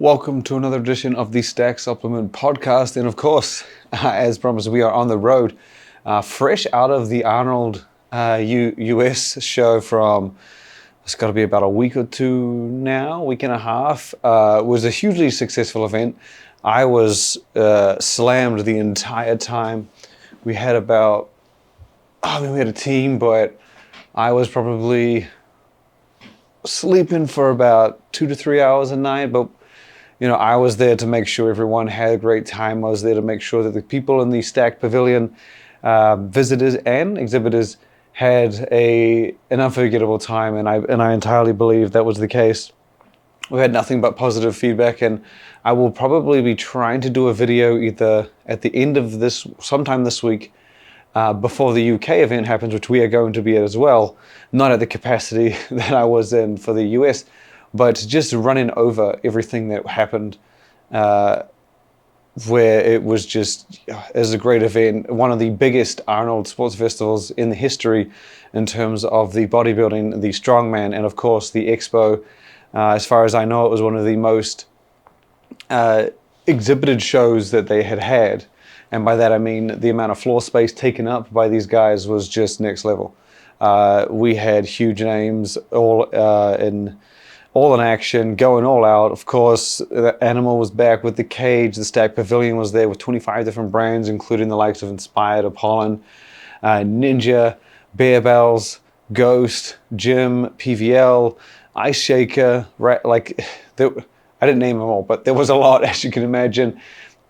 Welcome to another edition of the Stack Supplement Podcast. And of course, as promised, we are on the road, fresh out of the Arnold US show from, it's got to be about a week or two now, week and a half. It was a hugely successful event. I was slammed the entire time. We had we had a team, but I was probably sleeping for about 2 to 3 hours a night, but I was there to make sure everyone had a great time. I was there to make sure that the people in the Stack Pavilion, visitors and exhibitors, had an unforgettable time, and I entirely believe that was the case. We had nothing but positive feedback, and I will probably be trying to do a video either at the end of this, sometime this week, before the UK event happens, which we are going to be at as well, not at the capacity that I was in for the US, but just running over everything that happened, where it was just, it was a great event, one of the biggest Arnold Sports Festivals in the history in terms of the bodybuilding, the strongman, and of course the expo. As far as I know, it was one of the most exhibited shows that they had. And by that I mean the amount of floor space taken up by these guys was just next level. We had huge names all in action, going all out. Of course, the Animal was back with the cage. The Stack Pavilion was there with 25 different brands, including the likes of Inspired, Apollon, Ninja, Bear Bells, Ghost, Jim, PVL, Ice Shaker, I didn't name them all, but there was a lot, as you can imagine.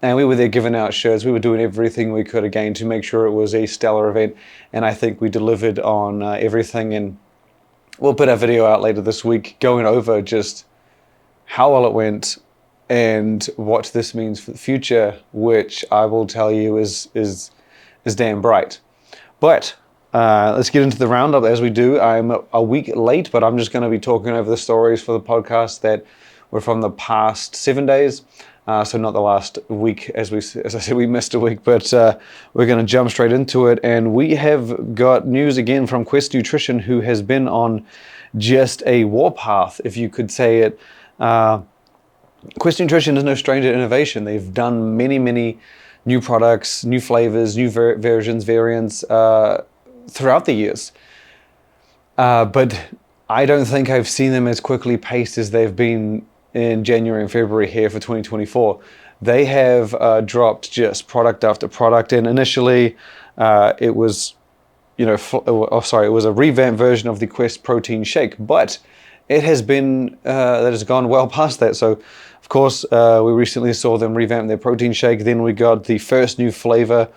And we were there giving out shirts. We were doing everything we could, again, to make sure it was a stellar event. And I think we delivered on everything. And we'll put a video out later this week going over just how well it went and what this means for the future, which I will tell you is damn bright. But let's get into the roundup as we do. I'm a week late, but I'm just going to be talking over the stories for the podcast that were from the past 7 days. So not the last week, as I said, we missed a week, but we're going to jump straight into it. And we have got news again from Quest Nutrition, who has been on just a warpath, if you could say it. Quest Nutrition is no stranger to innovation. They've done many new products, new flavors, new variants throughout the years. But I don't think I've seen them as quickly paced as they've been in January and February here for 2024. They have dropped just product after product, and initially it was, it was a revamped version of the Quest protein shake, but it has been, that has gone well past that. So, of course, we recently saw them revamp their protein shake. Then we got the first new flavor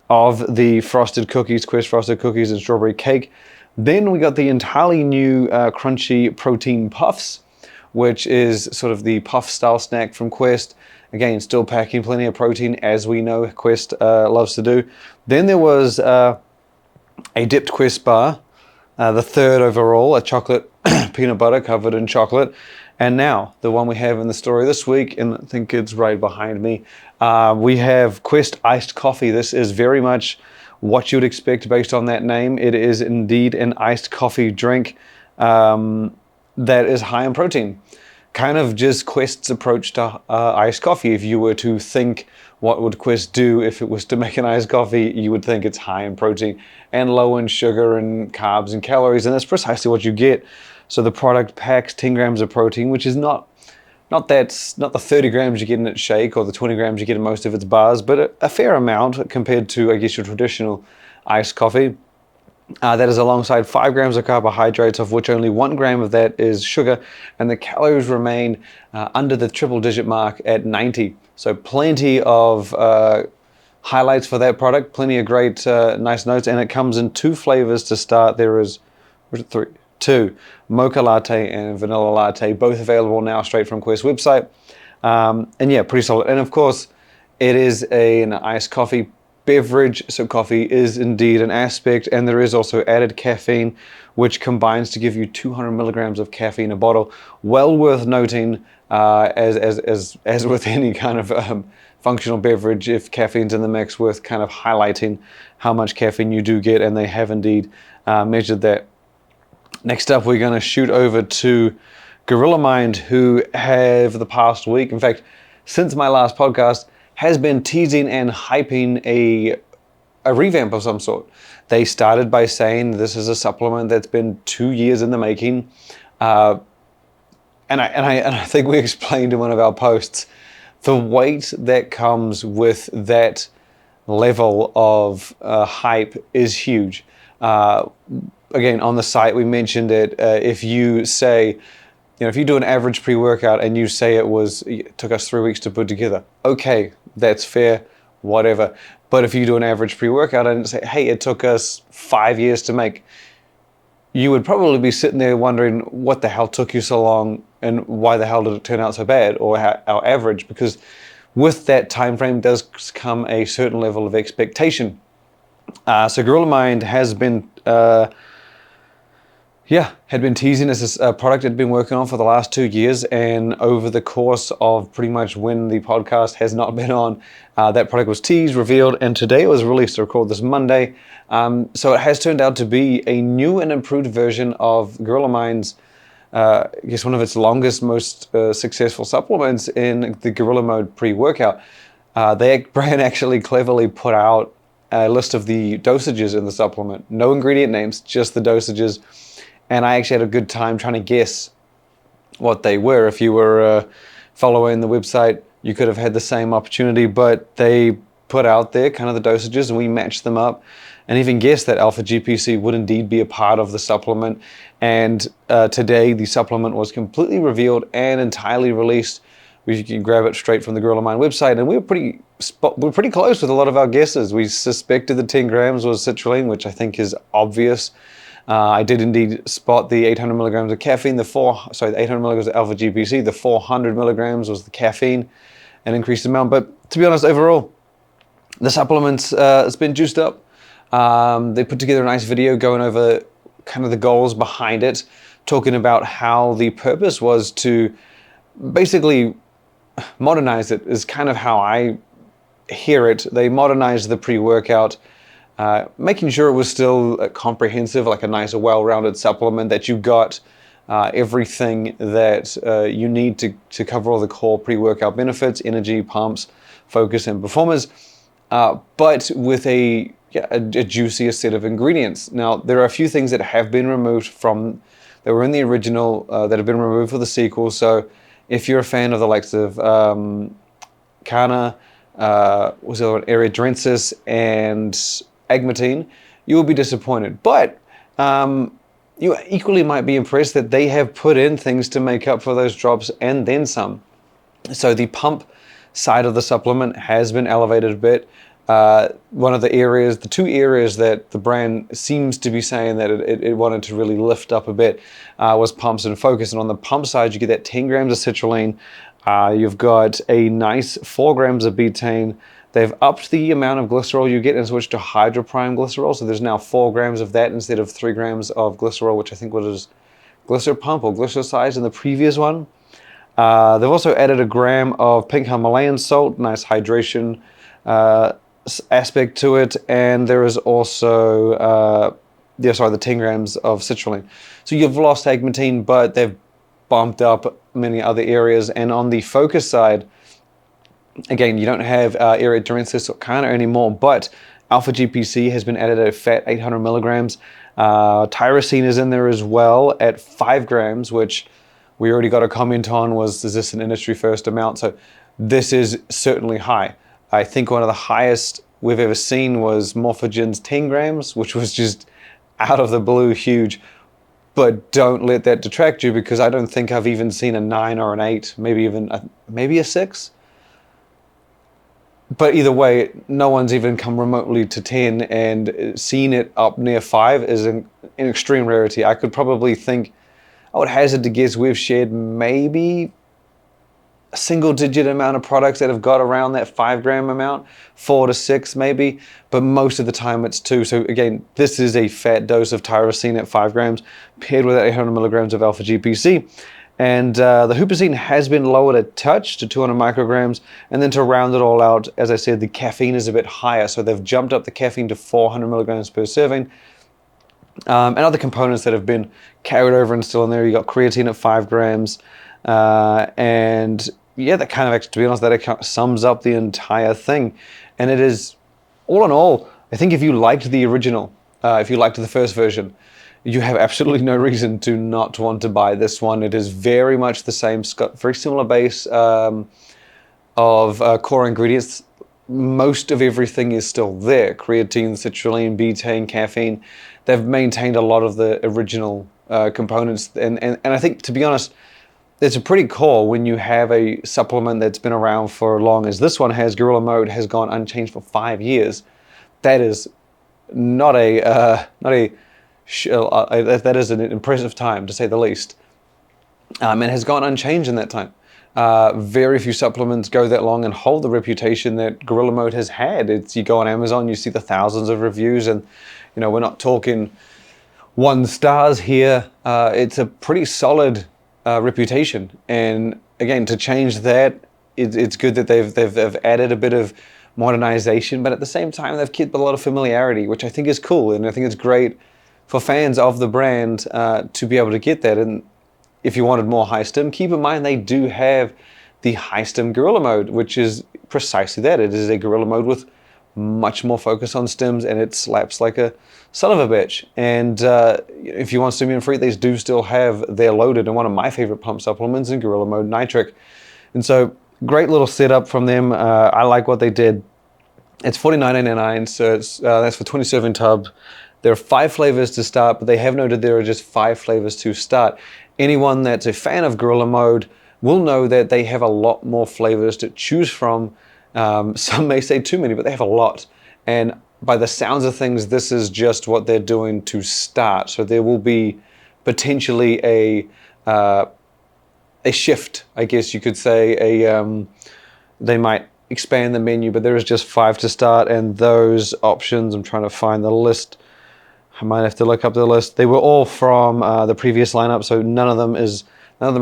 of the frosted cookies, Quest frosted cookies and strawberry cake. Then we got the entirely new crunchy protein puffs, which is sort of the puff style snack from Quest. Again, still packing plenty of protein, as we know Quest loves to do. Then there was a dipped Quest bar, the third overall, a chocolate peanut butter covered in chocolate. And now, the one we have in the story this week, and I think it's right behind me, we have Quest iced coffee. This is very much what you would expect based on that name. It is indeed an iced coffee drink that is high in protein. Kind of just Quest's approach to iced coffee. If you were to think what would Quest do if it was to make an iced coffee, you would think it's high in protein and low in sugar and carbs and calories, and that's precisely what you get. So the product packs 10 grams of protein, which is not the 30 grams you get in its shake or the 20 grams you get in most of its bars, but a fair amount compared to, I guess, your traditional iced coffee. That is alongside 5 grams of carbohydrates, of which only 1 gram of that is sugar, and the calories remain under the triple-digit mark at 90. So plenty of highlights for that product, plenty of great, nice notes, and it comes in 2 flavors to start. There is, two, mocha latte and vanilla latte, both available now straight from Quest website. And yeah, pretty solid. And of course, it is an iced coffee beverage, so coffee is indeed an aspect, and there is also added caffeine, which combines to give you 200 milligrams of caffeine a bottle. Well worth noting, as with any kind of functional beverage, if caffeine's in the mix, worth kind of highlighting how much caffeine you do get, and they have indeed measured that. Next up, we're going to shoot over to Gorilla Mind, who have the past week, in fact, since my last podcast, has been teasing and hyping a revamp of some sort. They started by saying this is a supplement that's been 2 years in the making. And I think we explained in one of our posts, the weight that comes with that level of hype is huge. Again, on the site, we mentioned it. If you say, if you do an average pre-workout and you say it took us 3 weeks to put together, okay, that's fair, whatever. But if you do an average pre-workout and say, hey, it took us 5 years to make, you would probably be sitting there wondering what the hell took you so long and why the hell did it turn out so bad, or our average, because with that time frame does come a certain level of expectation. So Gorilla Mind has been teasing this product it had been working on for the last 2 years, and over the course of pretty much when the podcast has not been on, that product was teased, revealed, and today it was released to record this Monday. So it has turned out to be a new and improved version of Gorilla Mind's, one of its longest, most successful supplements in the Gorilla Mode pre-workout. Their brand actually cleverly put out a list of the dosages in the supplement. No ingredient names, just the dosages. And I actually had a good time trying to guess what they were. If you were following the website, you could have had the same opportunity, but they put out there kind of the dosages and we matched them up and even guessed that alpha GPC would indeed be a part of the supplement. And today the supplement was completely revealed and entirely released. You can grab it straight from the Gorilla Mind website, and we were pretty close with a lot of our guesses. We suspected the 10 grams was citrulline, which I think is obvious. I did indeed spot the 800 milligrams of caffeine, the 800 milligrams of alpha GPC, the 400 milligrams was the caffeine, an increased amount. But to be honest, overall, the supplements, it's been juiced up. They put together a nice video going over kind of the goals behind it, talking about how the purpose was to basically modernize it, is kind of how I hear it. They modernized the pre-workout, making sure it was still comprehensive, like a nice, well-rounded supplement that you got everything that you need to cover all the core pre-workout benefits, energy, pumps, focus, and performance, but with a juicier set of ingredients. Now, there are a few things that have been removed that were in the original that have been removed for the sequel. So if you're a fan of the likes of Kana, erythrensis, and agmatine, you will be disappointed. But you equally might be impressed that they have put in things to make up for those drops and then some. So the pump side of the supplement has been elevated a bit. The two areas that the brand seems to be saying that it wanted to really lift up a bit was pumps and focus. And on the pump side, you get that 10 grams of citrulline. You've got a nice 4 grams of betaine. They've upped the amount of glycerol you get and switched to hydroprime glycerol. So there's now 4 grams of that instead of 3 grams of glycerol, which I think was glycer pump or glycericides in the previous one. They've also added a gram of pink Himalayan salt, nice hydration aspect to it, and there is also the 10 grams of citrulline. So you've lost agmatine, but they've bumped up many other areas. And on the focus side, again, you don't have erythrensis or Kana anymore, but alpha GPC has been added at a fat 800 milligrams. Tyrosine is in there as well at 5 grams, which we already got a comment on is this an industry first amount? So this is certainly high. I think one of the highest we've ever seen was Morphogen's 10 grams, which was just out of the blue huge. But don't let that detract you, because I don't think I've even seen a 9 or an 8, maybe a 6. But either way, no one's even come remotely to 10, and seeing it up near 5 is an extreme rarity. I would hazard to guess we've shared maybe a single-digit amount of products that have got around that 5 gram amount, 4 to 6 maybe, but most of the time it's 2. So again, this is a fat dose of tyrosine at 5 grams paired with 800 milligrams of alpha GPC. And the huperzine has been lowered a touch to 200 micrograms. And then to round it all out, as I said, the caffeine is a bit higher. So they've jumped up the caffeine to 400 milligrams per serving. And other components that have been carried over and still in there. You got creatine at 5 grams. And yeah, that kind of, actually, to be honest, that sums up the entire thing. And it is, all in all, I think if you liked the original, if you liked the first version, you have absolutely no reason to not want to buy this one. It is very much the same, it's got very similar base of core ingredients. Most of everything is still there. Creatine, citrulline, betaine, caffeine. They've maintained a lot of the original components. And I think, to be honest, it's a pretty cool when you have a supplement that's been around for as long as this one has. Gorilla Mode has gone unchanged for 5 years. That is not that is an impressive time, to say the least. And has gone unchanged in that time. Very few supplements go that long and hold the reputation that Gorilla Mode has had. You go on Amazon, you see the thousands of reviews, and we're not talking 1 stars here. It's a pretty solid reputation. And again, to change that, it's good that they've added a bit of modernization, but at the same time, they've kept a lot of familiarity, which I think is cool, and I think it's great for fans of the brand to be able to get that. And if you wanted more high stim, keep in mind they do have the high stim Gorilla Mode, which is precisely that. It is a Gorilla Mode with much more focus on stims, and it slaps like a son of a bitch. And if you want stimulant free, they do still have their loaded, and one of my favorite pump supplements in Gorilla Mode Nitric. And so great little setup from them. I like what they did. It's $49.99, so that's for 20 serving tub. There are 5 flavors to start, but they have noted there are just 5 flavors to start. Anyone that's a fan of Gorilla Mode will know that they have a lot more flavors to choose from. Some may say too many, but they have a lot. And by the sounds of things, this is just what they're doing to start. So there will be potentially a shift, I guess you could say. They might expand the menu, but there is just 5 to start, and those options, I'm trying to find the list. I might have to look up the list. They were all from the previous lineup, so none of them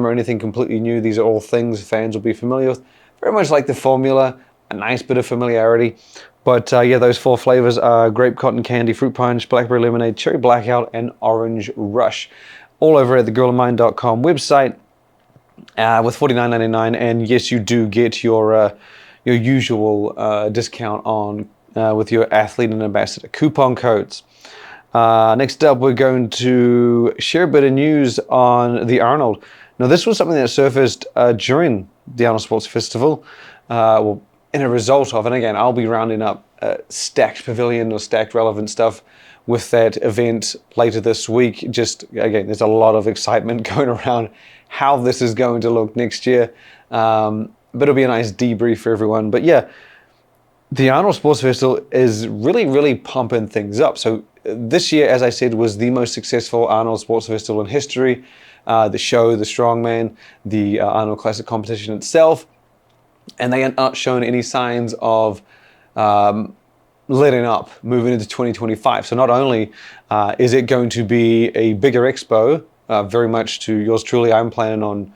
are anything completely new. These are all things fans will be familiar with. Very much like the formula, a nice bit of familiarity. But yeah, those 4 flavors are grape cotton candy, fruit punch, blackberry lemonade, cherry blackout, and orange rush. All over at the gorillamind.com website with $49.99. And yes, you do get your usual discount on with your athlete and ambassador coupon codes. Next up, we're going to share a bit of news on the Arnold. Now, this was something that surfaced during the Arnold Sports Festival, in a result of, and again, I'll be rounding up stacked pavilion or stacked relevant stuff with that event later this week. Just, again, there's a lot of excitement going around how this is going to look next year. But it'll be a nice debrief for everyone. But yeah, the Arnold Sports Festival is really, really pumping things up. So this year, as I said, was the most successful Arnold Sports Festival in history. The show, the strongman, the Arnold Classic competition itself. And they are not shown any signs of letting up moving into 2025. So not only is it going to be a bigger expo, very much to yours truly, I'm planning on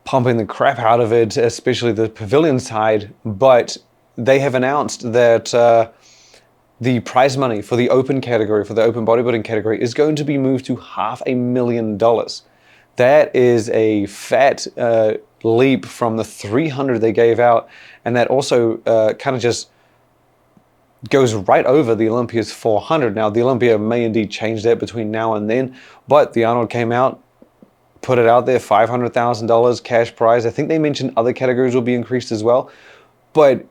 pumping the crap out of it, especially the pavilion side, but they have announced that the prize money for the open category, for the open bodybuilding category, is going to be moved to $500,000. That is a fat leap from the 300 they gave out, and that also kind of just goes right over the Olympia's 400. Now, the Olympia may indeed change that between now and then, but the Arnold came out, put it out there, $500,000 cash prize. I think they mentioned other categories will be increased as well. But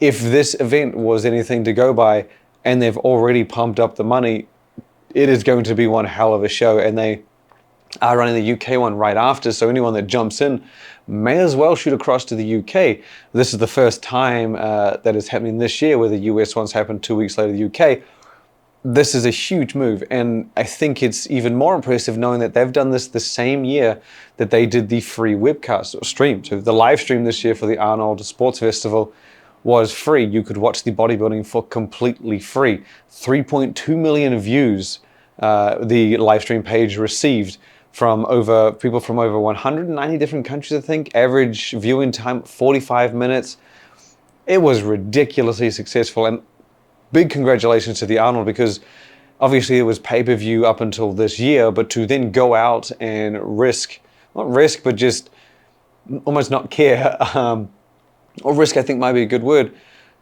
if this event was anything to go by, and they've already pumped up the money, it is going to be one hell of a show. And they are running the UK one right after, so anyone that jumps in may as well shoot across to the UK. This is the first time that is happening this year, where the US ones happened 2 weeks later, the UK. This is a huge move, and I think it's even more impressive knowing that they've done this the same year that they did the free webcast or stream. So the live stream this year for the Arnold Sports Festival was free. You could watch the bodybuilding for completely free. 3.2 million views the live stream page received from people from over 190 different countries, I think. Average viewing time, 45 minutes. It was ridiculously successful, and big congratulations to the Arnold, because obviously it was pay-per-view up until this year, but to then go out and not risk, but just almost not care, or risk I think might be a good word,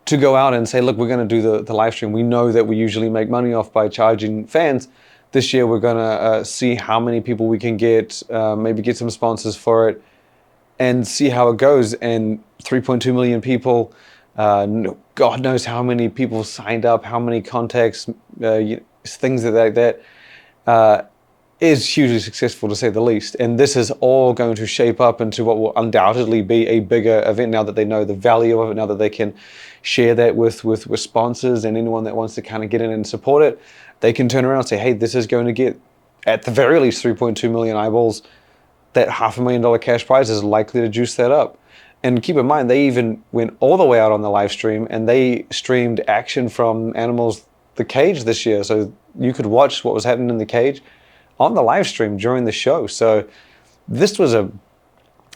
to go out and say, look, we're going to do the live stream. We know that we usually make money off by charging fans. This year we're going to see how many people we can get, maybe get some sponsors for it, and see how it goes. And 3.2 million people, God knows how many people signed up, how many contacts, things like that, is hugely successful to say the least. And this is all going to shape up into what will undoubtedly be a bigger event now that they know the value of it, now that they can share that with sponsors and anyone that wants to kind of get in and support it. They can turn around and say, hey, this is going to get, at the very least, 3.2 million eyeballs. That $500,000 cash prize is likely to juice that up. And keep in mind, they even went all the way out on the live stream and they streamed action from Animals the Cage this year. So you could watch what was happening in the cage on the live stream during the show. So this was a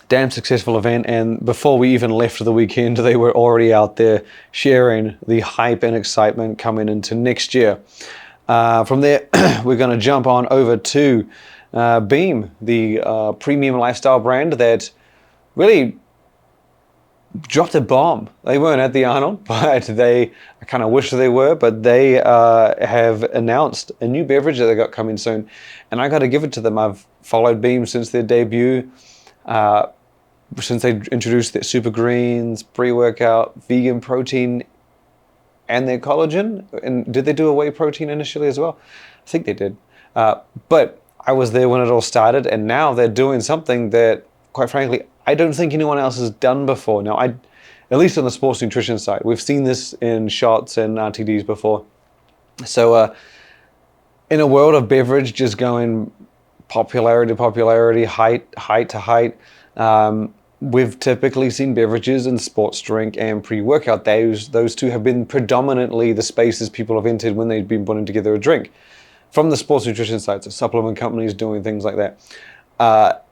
damn successful event. And before we even left the weekend, they were already out there sharing the hype and excitement coming into next year. From there, we're going to jump on over to Beam, the premium lifestyle brand that really dropped a bomb. They weren't at the Arnold, but I kind of wish they were, but they have announced a new beverage that they got coming soon. And I got to give it to them. I've followed Beam since their debut, since they introduced their Super Greens, pre-workout, vegan protein, and their collagen. And did they do a whey protein initially as well? I think they did. But I was there when it all started, and now they're doing something that, quite frankly, I don't think anyone else has done before. Now, at least on the sports nutrition side, we've seen this in shots and RTDs before. So in a world of beverage just going popularity to popularity, height to height, we've typically seen beverages and sports drink and pre-workout. Those two have been predominantly the spaces people have entered when they've been putting together a drink. From the sports nutrition side, so supplement companies doing things like that.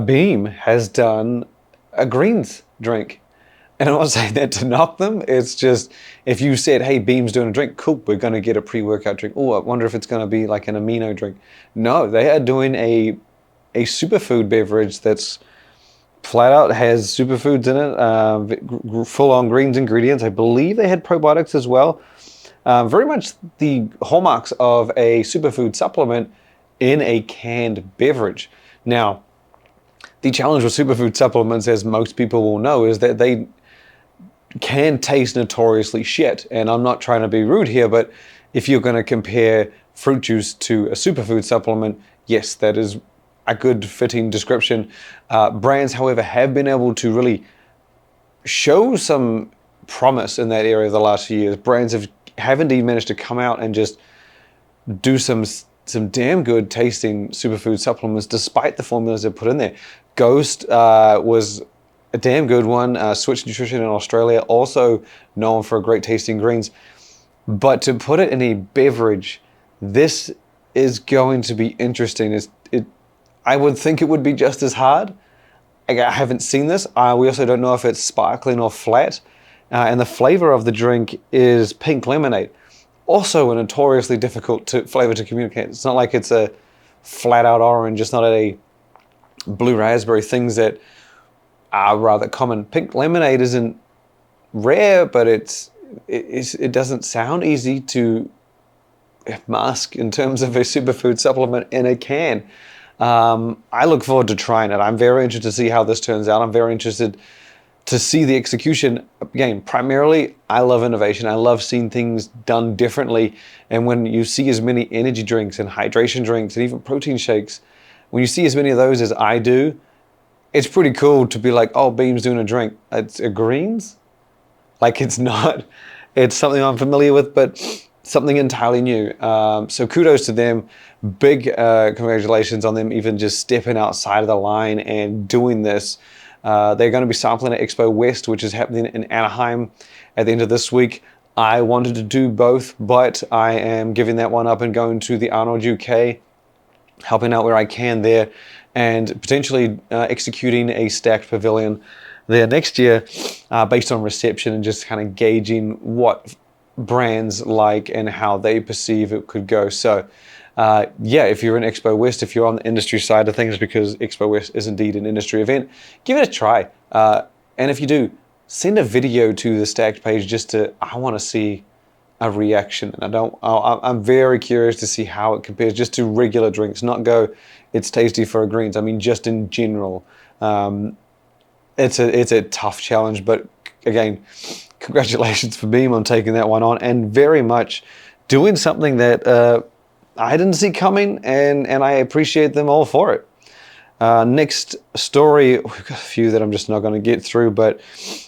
Beam has done a greens drink. And I'm not saying that to knock them. It's just, if you said, hey, Beam's doing a drink, cool, we're going to get a pre-workout drink. Oh, I wonder if it's going to be like an amino drink. No, they are doing a superfood beverage that's flat out has superfoods in it, full-on greens ingredients. I believe they had probiotics as well. Very much the hallmarks of a superfood supplement in a canned beverage. Now, the challenge with superfood supplements, as most people will know, is that they can taste notoriously shit. And I'm not trying to be rude here, but if you're going to compare fruit juice to a superfood supplement, yes, that is a good fitting description. Brands, however, have been able to really show some promise in that area the last few years. Brands have indeed managed to come out and just do some damn good tasting superfood supplements despite the formulas they put in there. Ghost was a damn good one. Switch Nutrition in Australia, also known for great tasting greens. But to put it in a beverage, this is going to be interesting. I would think it would be just as hard. I haven't seen this. We also don't know if it's sparkling or flat. And the flavor of the drink is pink lemonade. Also a notoriously difficult flavor to communicate. It's not like it's a flat out orange. It's not a blue raspberry, things that are rather common. Pink lemonade isn't rare, but it doesn't sound easy to mask in terms of a superfood supplement in a can. I look forward to trying it. I'm very interested to see how this turns out. I'm very interested to see the execution. Again, primarily, I love innovation. I love seeing things done differently. And when you see as many energy drinks and hydration drinks and even protein shakes, when you see as many of those as I do, it's pretty cool to be like, oh, Beam's doing a drink. It's a greens? Like it's something I'm familiar with, but something entirely new. So kudos to them. Big congratulations on them even just stepping outside of the line and doing this. They're going to be sampling at Expo West, which is happening in Anaheim at the end of this week. I wanted to do both, but I am giving that one up and going to the Arnold UK, helping out where I can there, and potentially executing a stacked pavilion there next year based on reception and just kind of gauging what brands like and how they perceive it could go. So yeah, if you're in Expo West, if you're on the industry side of things, because Expo West is indeed an industry event, give it a try. And if you do, send a video to the Stacked page I want to see a reaction. And I'm very curious to see how it compares just to regular drinks, not go, it's tasty for a greens. I mean, just in general. It's a tough challenge, but again, congratulations for Beam on taking that one on and very much doing something that I didn't see coming, and I appreciate them all for it. Next story, we've got a few that I'm just not going to get through, but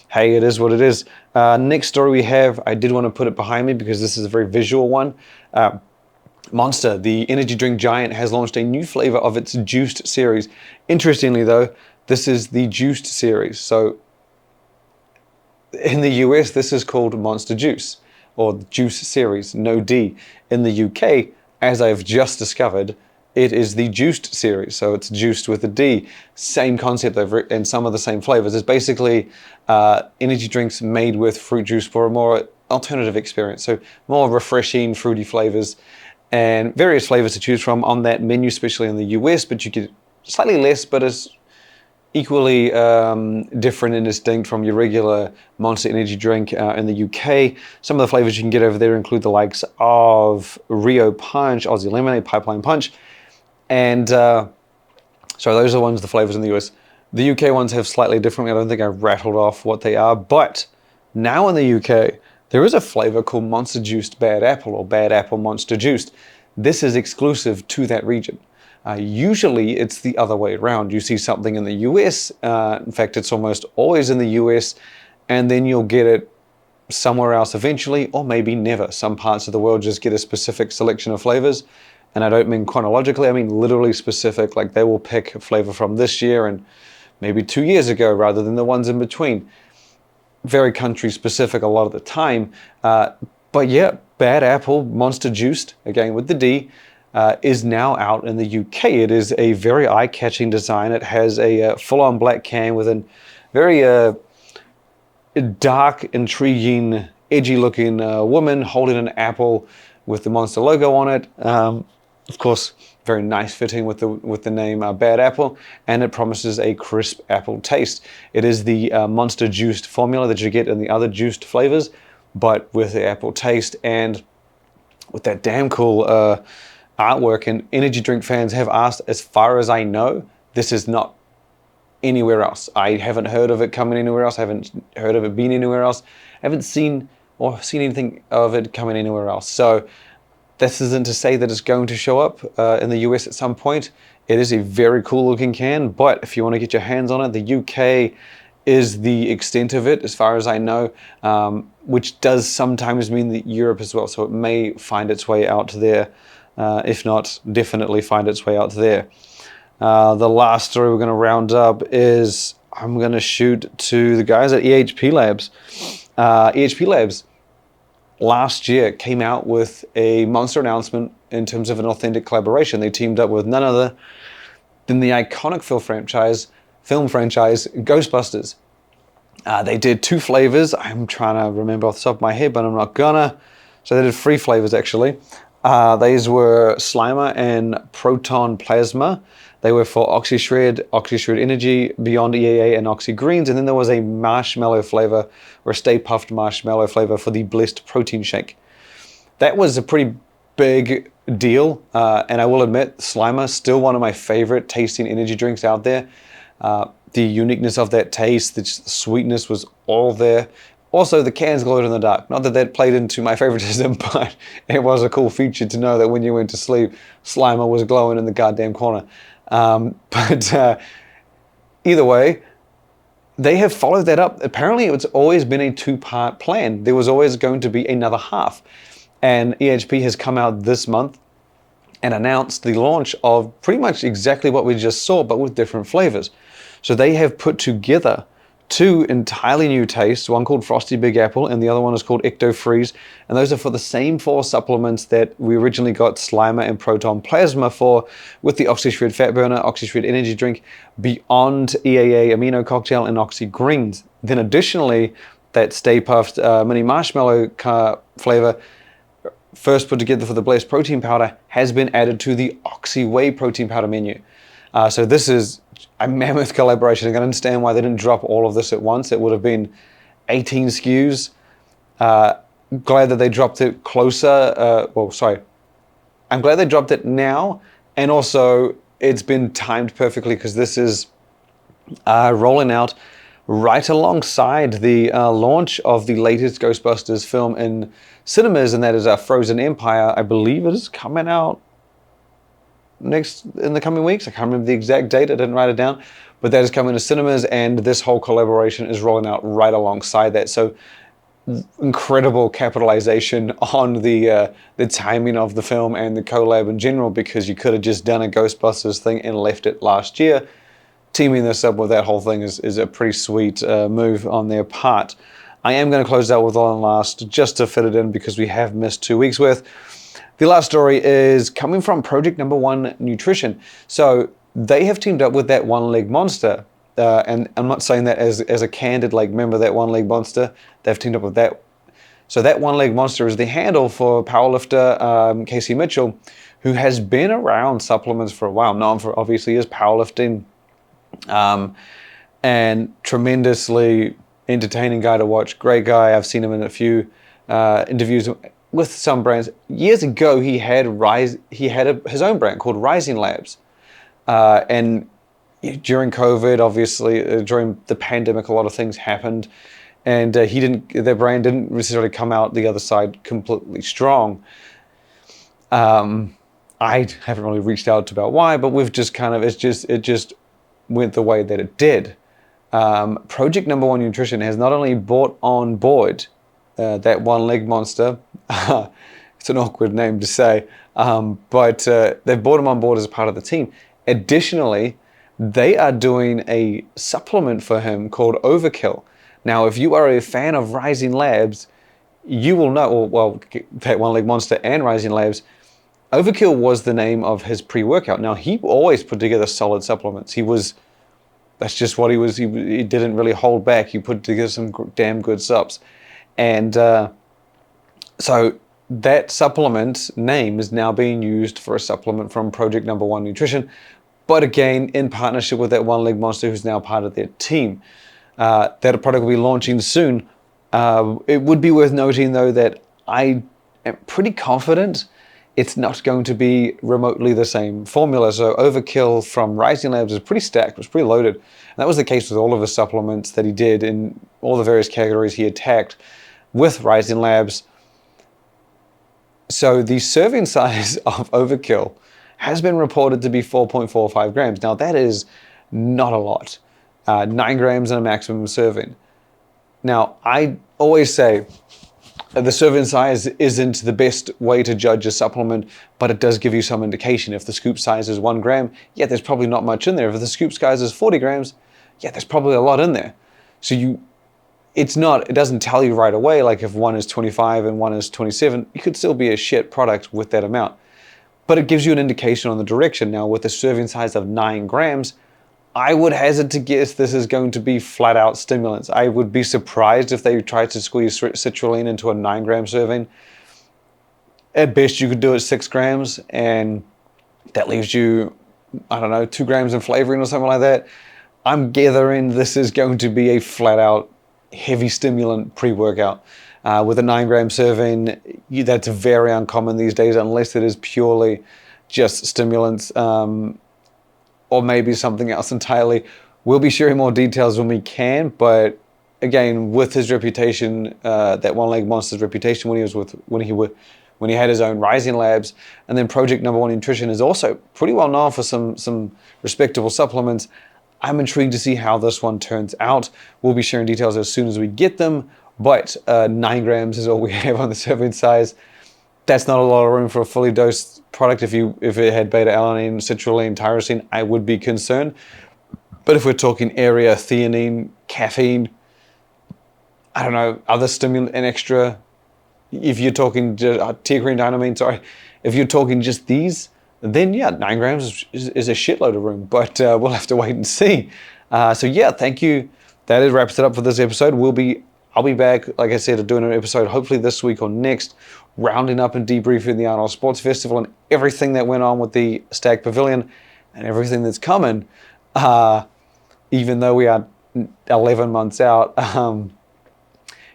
hey, it is what it is. Next story we have, I did want to put it behind me because this is a very visual one. Monster, the energy drink giant, has launched a new flavor of its juiced series. Interestingly though, this is the juiced series. So in the US, this is called Monster Juice, or the Juice series, no D. In the UK, as I've just discovered, it is the Juiced series, so it's juiced with a D. Same concept and some of the same flavors. It's basically energy drinks made with fruit juice for a more alternative experience. So more refreshing, fruity flavors and various flavors to choose from on that menu, especially in the US, but you get slightly less, but it's equally different and distinct from your regular Monster energy drink in the UK. Some of the flavors you can get over there include the likes of Rio Punch, Aussie Lemonade, Pipeline Punch, and so those are the flavors in the US. The UK ones have slightly different. I don't think I rattled off what they are, but now in the UK, there is a flavor called Monster Juiced Bad Apple or Bad Apple Monster Juiced. This is exclusive to that region. Usually it's the other way around. You see something in the US, in fact it's almost always in the US, and then you'll get it somewhere else eventually, or maybe never. Some parts of the world just get a specific selection of flavors, and I don't mean chronologically, I mean literally specific, like they will pick a flavor from this year and maybe 2 years ago rather than the ones in between. Very country specific a lot of the time, but yeah, Bad Apple Monster Juiced, again with the D, is now out in the UK. It is a very eye-catching design. It has a full-on black can with a very dark, intriguing, edgy-looking woman holding an apple with the Monster logo on it. Of course, very nice fitting with the name Bad Apple, and it promises a crisp apple taste. It is the Monster Juiced formula that you get in the other juiced flavors, but with the apple taste and with that damn cool artwork. And energy drink fans have asked, as far as I know, this is not anywhere else. I haven't heard of it coming anywhere else. I haven't heard of it being anywhere else. I haven't seen anything of it coming anywhere else. So this isn't to say that it's going to show up in the US at some point. It is a very cool looking can, but if you want to get your hands on it, the UK is the extent of it as far as I know, which does sometimes mean that Europe as well. So it may find its way out there. If not, definitely find its way out there. The last story we're going to round up is I'm going to shoot to the guys at EHP Labs. EHP Labs last year came out with a monster announcement in terms of an authentic collaboration. They teamed up with none other than the iconic film franchise Ghostbusters. They did 2 flavors. I'm trying to remember off the top of my head, but I'm not gonna. So they did 3 flavors actually. These were Slimer and Proton Plasma. They were for OxyShred, OxyShred Energy, Beyond EAA, and Oxy Greens. And then there was a marshmallow flavor, or a Stay Puffed marshmallow flavor for the Blessed Protein Shake. That was a pretty big deal. And I will admit, Slimer, still one of my favorite tasting energy drinks out there. The uniqueness of that taste, the sweetness was all there. Also, the cans glowed in the dark. Not that that played into my favoritism, but it was a cool feature to know that when you went to sleep, Slimer was glowing in the goddamn corner. But either way, they have followed that up. Apparently, it's always been a 2-part plan. There was always going to be another half. And EHP has come out this month and announced the launch of pretty much exactly what we just saw, but with different flavors. So they have put together 2 entirely new tastes, one called Frosty Big Apple and the other one is called Ecto Freeze. And those are for the same 4 supplements that we originally got Slimer and Proton Plasma for, with the OxyShred Fat Burner, OxyShred Energy Drink, Beyond EAA Amino Cocktail, and Oxy Greens. Then additionally, that Stay Puft mini marshmallow flavor, first put together for the Blessed protein powder, has been added to the Oxy Whey protein powder menu. So this is a mammoth collaboration. I can understand why they didn't drop all of this at once. It would have been 18 SKUs. Glad that they dropped it closer. I'm glad they dropped it now, and also it's been timed perfectly because this is rolling out right alongside the launch of the latest Ghostbusters film in cinemas, and that is Frozen Empire. I believe it is coming out in the coming weeks. I can't remember the exact date. I didn't write it down, but that is coming to cinemas, and this whole collaboration is rolling out right alongside that. So incredible capitalization on the timing of the film and the collab in general, because you could have just done a Ghostbusters thing and left it last year. Teaming this up with that whole thing is a pretty sweet move on their part. I am going to close out with one last, just to fit it in, because we have missed 2 weeks worth. The last story is coming from Project Number One Nutrition. So they have teamed up with that one-leg monster. And I'm not saying that as a candid, like, remember that one-leg monster? They've teamed up with that. So that one-leg monster is the handle for powerlifter Casey Mitchell, who has been around supplements for a while, known for obviously his powerlifting, and tremendously entertaining guy to watch. Great guy. I've seen him in a few interviews with some brands. Years ago, he had his own brand called Rising Labs, and during COVID, obviously, during the pandemic, a lot of things happened, and their brand didn't necessarily come out the other side completely strong. I haven't really reached out about why, but we've just it just went the way that it did. Project Number One Nutrition has not only brought on board that one-leg monster, it's an awkward name to say, but they've brought him on board as a part of the team. Additionally, they are doing a supplement for him called Overkill. Now, if you are a fan of Rising Labs, you will know, that one-leg monster and Rising Labs, Overkill was the name of his pre-workout. Now, he always put together solid supplements. That's just what he was. He didn't really hold back. He put together some damn good subs. And so that supplement name is now being used for a supplement from Project Number One Nutrition, but again, in partnership with that one-leg monster who's now part of their team. That product will be launching soon. It would be worth noting, though, that I am pretty confident it's not going to be remotely the same formula. So Overkill from Rising Labs is pretty stacked, it was pretty loaded. And that was the case with all of his supplements that he did in all the various categories he attacked with Rising Labs. So the serving size of Overkill has been reported to be 4.45 grams. Now that is not a lot. 9 grams in a maximum serving. Now I always say the serving size isn't the best way to judge a supplement, but it does give you some indication. If the scoop size is 1 gram, yeah, there's probably not much in there. If the scoop size is 40 grams, yeah, there's probably a lot in there. So it doesn't tell you right away, like if one is 25 and one is 27, it could still be a shit product with that amount. But it gives you an indication on the direction. Now with a serving size of 9 grams, I would hazard to guess this is going to be flat out stimulants. I would be surprised if they tried to squeeze citrulline into a 9 gram serving. At best, you could do it 6 grams, and that leaves you, 2 grams in flavoring or something like that. I'm gathering this is going to be a flat out heavy stimulant pre-workout. With a 9 gram serving, that's very uncommon these days, unless it is purely just stimulants. Or maybe something else entirely. We'll be sharing more details when we can, but again, with his reputation, that one-leg monster's reputation when he had his own Rising Labs, and then Project Number One Nutrition is also pretty well known for some respectable supplements. I'm intrigued to see how this one turns out. We'll be sharing details as soon as we get them, but 9 grams is all we have on the serving size. That's not a lot of room for a fully dosed product. If it had beta-alanine, citrulline, tyrosine, I would be concerned. But if we're talking area, theanine, caffeine, other stimulant and extra, if you're talking teacrine, dynamine, if you're talking just these, then yeah, 9 grams is a shitload of room, but we'll have to wait and see. So yeah, thank you. That wraps it up for this episode. We'll be I'll be back, like I said, doing an episode hopefully this week or next, rounding up and debriefing the Arnold Sports Festival and everything that went on with the Stag Pavilion and everything that's coming, even though we are 11 months out.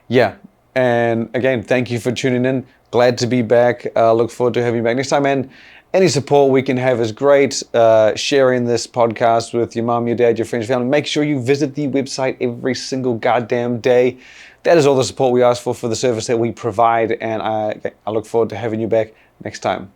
Yeah, and again, thank you for tuning in. Glad to be back. Look forward to having you back next time. And any support we can have is great. Sharing this podcast with your mom, your dad, your friends, your family. Make sure you visit the website every single goddamn day. That is all the support we ask for the service that we provide. And I look forward to having you back next time.